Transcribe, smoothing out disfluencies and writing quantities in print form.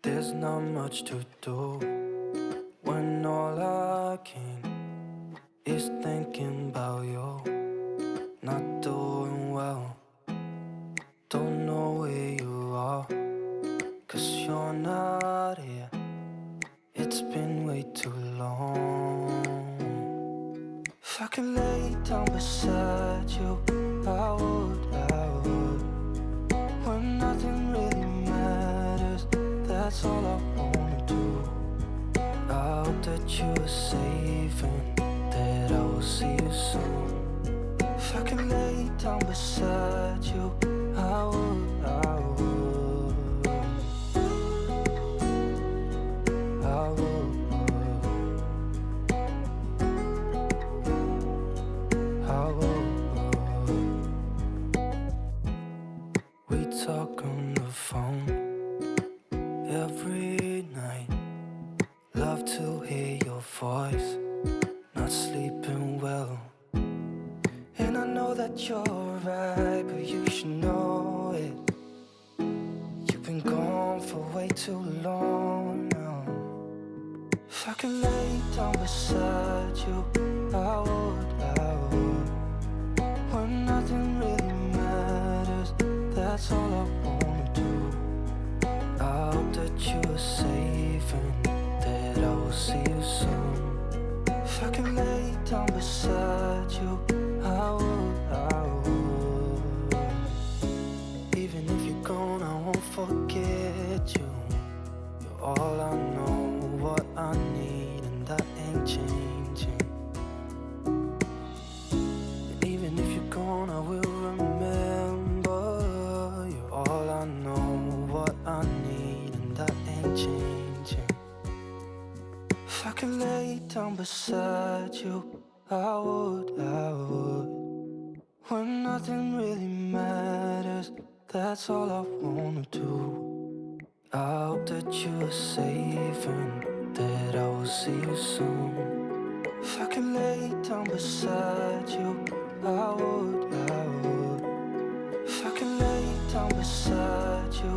There's not much to do when all I can is thinking about you. Not doing well, don't know where you are, 'cause you're not here. It's been way too long. If I could lay down beside you, I would. When nothing really matters, that's all I wanna do. I hope that you are safe and that I will see you soon. If I could lay down beside you, I would. I would. We talk on the phone every night. Love to hear your voice. Not sleeping well, and I know that you're right, but you should know it. You've been gone for way too long now. If I could lay down beside you, I would. When nothing really matters, that's all I wanna do. I hope that you are safe and that I will see you soon. If I could lay down beside you, I would. Even if you're gone, I won't forget you. You're all I know, what I need, and that ain't changing. And even if you're gone, I will remember. You're all I know, what I need, and that ain't changing. If I could lay down beside you, I would. When nothing really matters, that's all I wanna do. I hope that you are safe and that I will see you soon. If I could lay down beside you, I would. If I could lay down beside you,